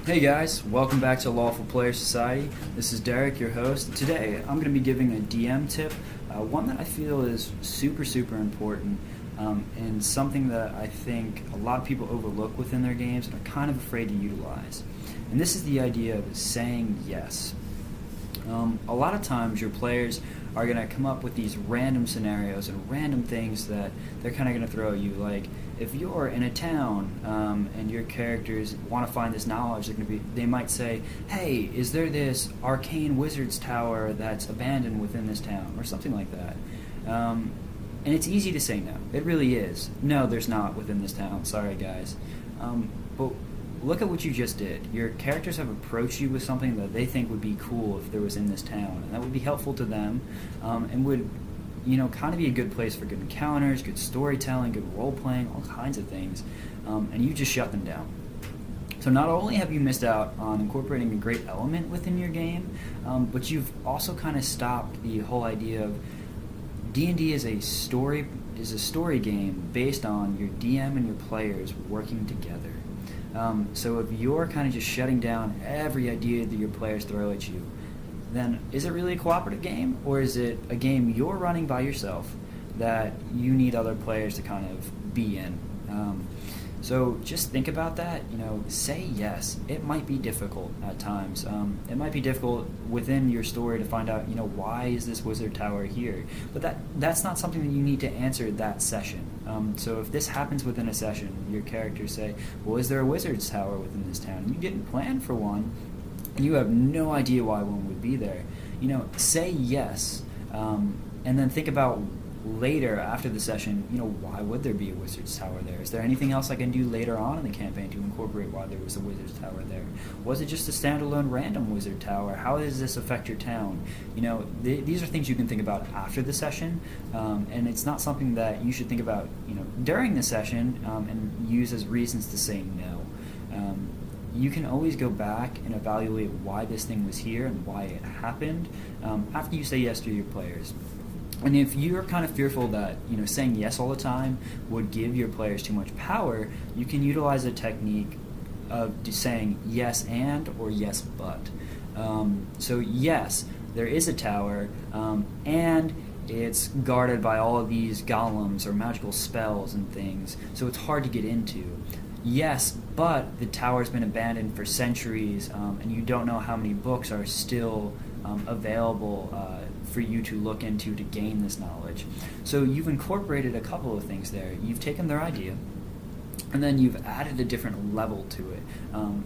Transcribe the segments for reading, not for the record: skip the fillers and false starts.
Hey guys, welcome back to Lawful Player Society. This is Derek, your host. Today I'm going to be giving a DM tip, one that I feel is super important, and something that I think a lot of people overlook within their games and are kind of afraid to utilize. And this is the idea of saying yes. A lot of times your players are going to come up with these random scenarios and random things that they're kind of going to throw at you. Like if you're in a town and your characters want to find this knowledge, they might say, hey, is there this arcane wizard's tower that's abandoned within this town, or something like that. And it's easy to say no. It really is. No, there's not within this town. Sorry, guys. But look at what you just did. Your characters have approached you with something that they think would be cool if there was in this town, and that would be helpful to them, and would, kind of be a good place for good encounters, good storytelling, good role-playing, all kinds of things, and you just shut them down. So not only have you missed out on incorporating a great element within your game, but you've also kind of stopped the whole idea of D&D is a story game based on your DM and your players working together. So if you're kind of just shutting down every idea that your players throw at you, then is it really a cooperative game, or is it a game you're running by yourself that you need other players to kind of be in? So just think about that. Say yes. It might be difficult at times. It might be difficult within your story to find out, why is this wizard tower here? But that's not something that you need to answer that session. So if this happens within a session, your characters say, well, is there a wizard's tower within this town? And you didn't plan for one, and you have no idea why one would be there. Say yes, and then think about later after the session, why would there be a wizard's tower there? Is there anything else I can do later on in the campaign to incorporate why there was a wizard's tower there? Was it just a standalone random wizard tower? How does this affect your town? These are things you can think about after the session, and it's not something that you should think about, during the session and use as reasons to say no. You can always go back and evaluate why this thing was here and why it happened after you say yes to your players. And if you're kind of fearful that saying yes all the time would give your players too much power, you can utilize a technique of saying yes and or yes but. So yes, there is a tower, and it's guarded by all of these golems or magical spells and things, so it's hard to get into. Yes, but the tower's been abandoned for centuries, and you don't know how many books are still available for you to look into to gain this knowledge. So you've incorporated a couple of things there. You've taken their idea, and then you've added a different level to it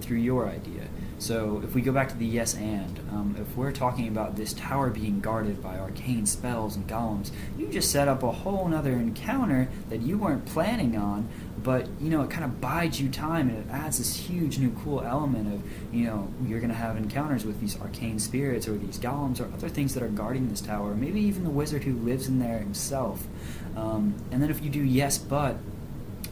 through your idea. So if we go back to the yes and, if we're talking about this tower being guarded by arcane spells and golems, you just set up a whole nother encounter that you weren't planning on, but it kind of bides you time, and it adds this huge new cool element of you're going to have encounters with these arcane spirits or these golems or other things that are guarding this tower, maybe even the wizard who lives in there himself. And then if you do yes but,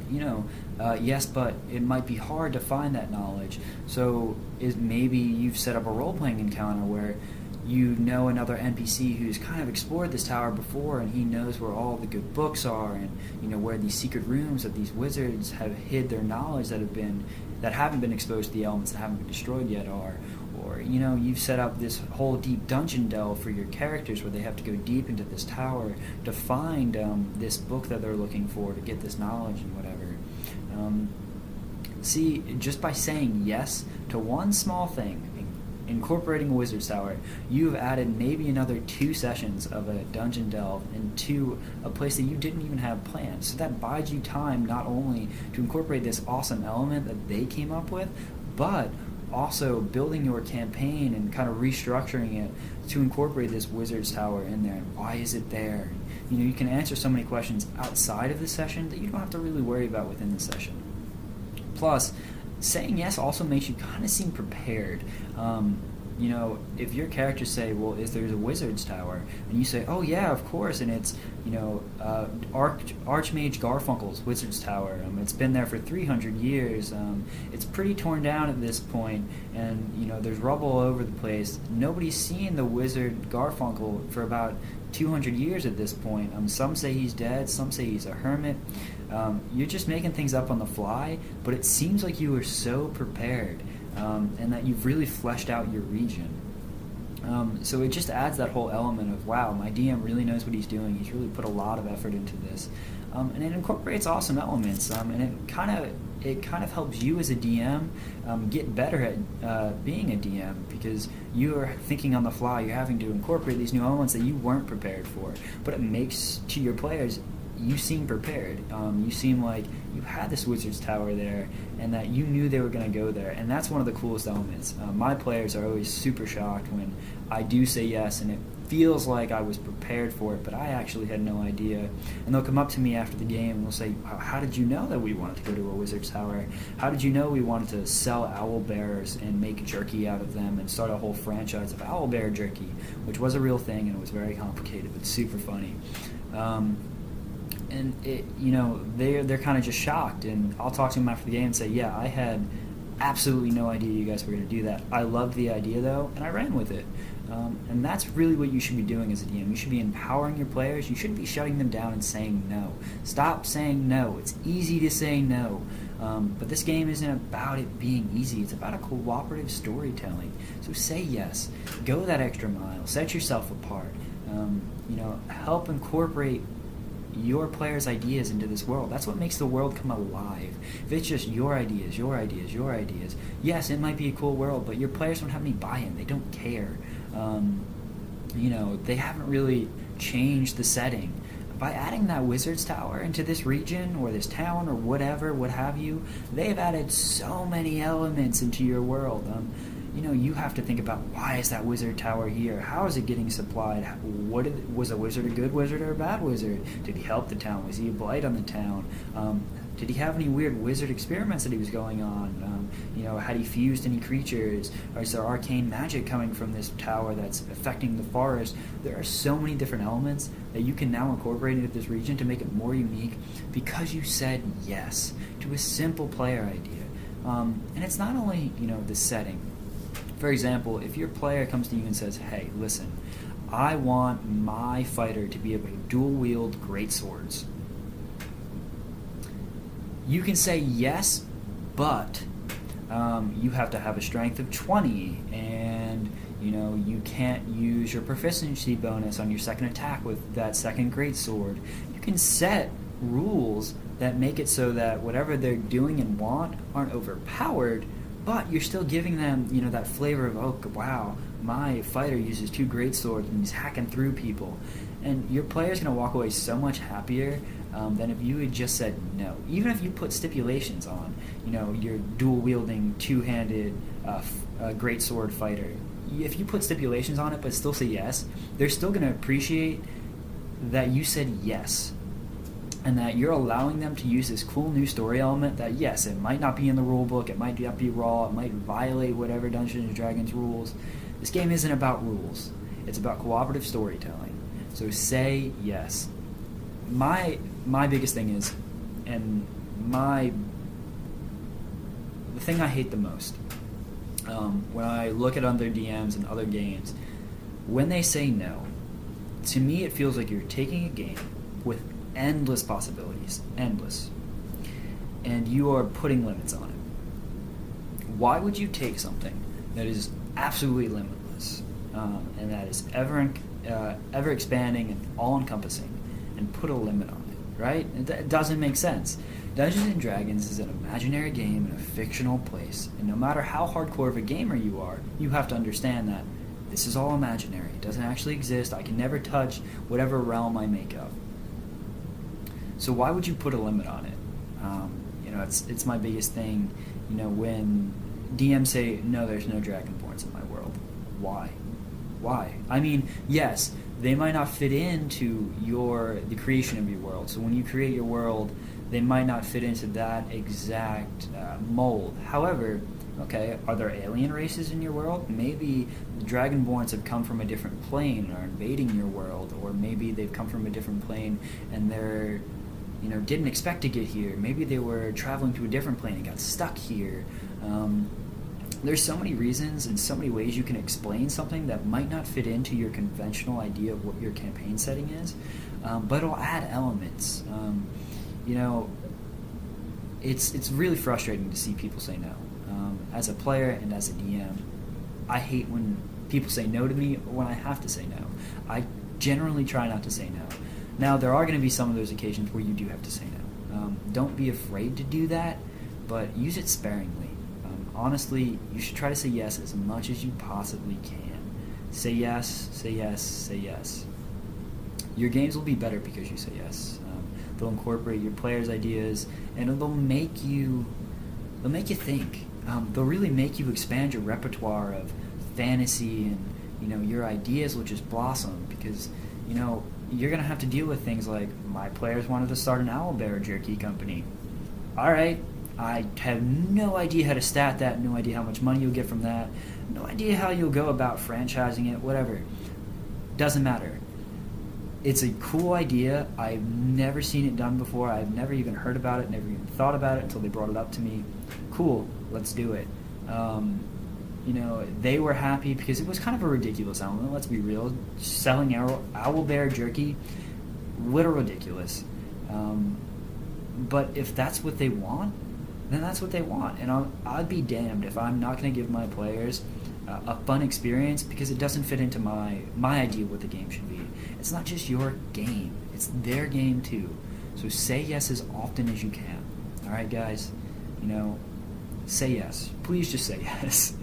yes, but it might be hard to find that knowledge. So maybe you've set up a role-playing encounter where another NPC who's kind of explored this tower before, and he knows where all the good books are, and where these secret rooms that these wizards have hid their knowledge that haven't been exposed to the elements that haven't been destroyed yet are. Or you've set up this whole deep dungeon delve for your characters where they have to go deep into this tower to find this book that they're looking for to get this knowledge and whatever. See, just by saying yes to one small thing, incorporating a wizard's tower, you've added maybe another 2 sessions of a dungeon delve into a place that you didn't even have planned. So that buys you time not only to incorporate this awesome element that they came up with, but also building your campaign and kind of restructuring it to incorporate this wizard's tower in there. And why is it there? You can answer so many questions outside of the session that you don't have to really worry about within the session. Plus, saying yes also makes you kind of seem prepared. If your characters say, well, is there a wizard's tower? And you say, oh yeah, of course, and it's, Archmage Garfunkel's wizard's tower. It's been there for 300 years. It's pretty torn down at this point, and, there's rubble all over the place. Nobody's seen the wizard Garfunkel for about 200 years at this point. Some say he's dead, some say he's a hermit. You're just making things up on the fly, but it seems like you were so prepared. and that you've really fleshed out your region. So it just adds that whole element of, wow, my DM really knows what he's doing. He's really put a lot of effort into this, and it incorporates awesome elements. And it kind of helps you as a DM get better at being a DM, because you are thinking on the fly. You're having to incorporate these new elements that you weren't prepared for, but it makes to your players, you seem prepared. You seem like you had this wizard's tower there, and that you knew they were going to go there, and that's one of the coolest elements. My players are always super shocked when I do say yes, and it feels like I was prepared for it, but I actually had no idea. And they'll come up to me after the game and they'll say, how did you know that we wanted to go to a wizard's tower? How did you know we wanted to sell owl bears and make jerky out of them and start a whole franchise of owl bear jerky, which was a real thing, and it was very complicated but super funny. And they're kind of just shocked, and I'll talk to them after the game and say, yeah, I had absolutely no idea you guys were going to do that. I loved the idea though, and I ran with it. And that's really what you should be doing as a DM. You should be empowering your players. You shouldn't be shutting them down and saying no. Stop saying no. It's easy to say no. But this game isn't about it being easy. It's about a cooperative storytelling. So say yes. Go that extra mile. Set yourself apart. Help incorporate your players' ideas into this world. That's what makes the world come alive. If it's just your ideas, yes, it might be a cool world, but your players don't have any buy-in. They don't care. They haven't really changed the setting. By adding that wizard's tower into this region or this town or whatever, what have you, they've added so many elements into your world. You have to think about, why is that wizard tower here? How is it getting supplied? Was a wizard a good wizard or a bad wizard? Did he help the town? Was he a blight on the town? Did he have any weird wizard experiments that he was going on? Had he fused any creatures? Or is there arcane magic coming from this tower that's affecting the forest? There are so many different elements that you can now incorporate into this region to make it more unique, because you said yes to a simple player idea. And it's not only, the setting. For example, if your player comes to you and says, hey, listen, I want my fighter to be able to dual-wield great swords. You can say yes, but you have to have a strength of 20, and you can't use your proficiency bonus on your second attack with that second great sword. You can set rules that make it so that whatever they're doing and want aren't overpowered, but you're still giving them, that flavor of, oh, wow, my fighter uses 2 great swords and he's hacking through people. And your player's going to walk away so much happier than if you had just said no. Even if you put stipulations on, your dual-wielding, 2-handed great sword fighter. If you put stipulations on it but still say yes, they're still going to appreciate that you said yes, and that you're allowing them to use this cool new story element that, yes, it might not be in the rule book, it might not be raw, it might violate whatever Dungeons & Dragons rules. This game isn't about rules. It's about cooperative storytelling. So say yes. My biggest thing is, and the thing I hate the most, when I look at other DMs and other games, when they say no, to me it feels like you're taking a game with endless possibilities, and you are putting limits on it. Why would you take something that is absolutely limitless, and that is ever expanding and all encompassing, and put a limit on it, right? It doesn't make sense. Dungeons & Dragons is an imaginary game in a fictional place, and no matter how hardcore of a gamer you are, you have to understand that this is all imaginary. It doesn't actually exist. I can never touch whatever realm I make up. So why would you put a limit on it? It's my biggest thing. When DMs say, no, there's no dragonborns in my world. Why? I mean, yes, they might not fit into the creation of your world. So when you create your world, they might not fit into that exact mold. However, okay, are there alien races in your world? Maybe the dragonborns have come from a different plane and are invading your world, or maybe they've come from a different plane and they're didn't expect to get here. Maybe they were traveling to a different plane and got stuck here. There's so many reasons and so many ways you can explain something that might not fit into your conventional idea of what your campaign setting is, but it'll add elements. It's really frustrating to see people say no. as a player and as a DM, I hate when people say no to me or when I have to say no. I generally try not to say no. Now, there are going to be some of those occasions where you do have to say no. Don't be afraid to do that, but use it sparingly. Honestly, you should try to say yes as much as you possibly can. Say yes, say yes, say yes. Your games will be better because you say yes. They'll incorporate your players' ideas, and they'll make you think. They'll really make you expand your repertoire of fantasy, and your ideas will just blossom because you're gonna have to deal with things like, my players wanted to start an owlbear jerky company. All right, I have no idea how to stat that, no idea how much money you'll get from that, no idea how you'll go about franchising it, whatever. Doesn't matter. It's a cool idea. I've never seen it done before. I've never even heard about it, never even thought about it until they brought it up to me. Cool, let's do it. They were happy because it was kind of a ridiculous element, let's be real. Selling owlbear jerky, little ridiculous. But if that's what they want, then that's what they want. And I'd be damned if I'm not going to give my players a fun experience because it doesn't fit into my idea of what the game should be. It's not just your game, it's their game too. So say yes as often as you can. All right, guys? Say yes. Please just say yes.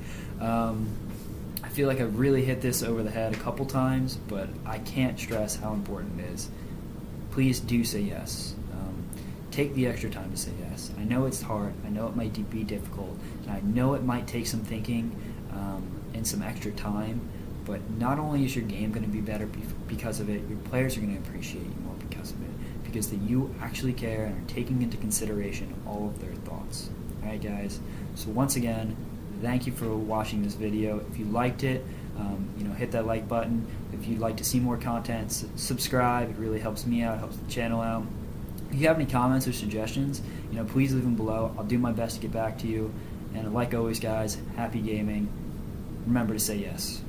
I feel like I've really hit this over the head a couple times, but I can't stress how important it is. Please do say yes. Take the extra time to say yes. I know it's hard. I know it might be difficult. And I know it might take some thinking and some extra time, but not only is your game going to be better because of it, your players are going to appreciate you more because of it, because that you actually care and are taking into consideration all of their thoughts. All right, guys? So once again, thank you for watching this video. If you liked it, hit that like button. If you'd like to see more content, subscribe. It really helps me out, helps the channel out. If you have any comments or suggestions, please leave them below. I'll do my best to get back to you. And like always, guys, happy gaming. Remember to say yes.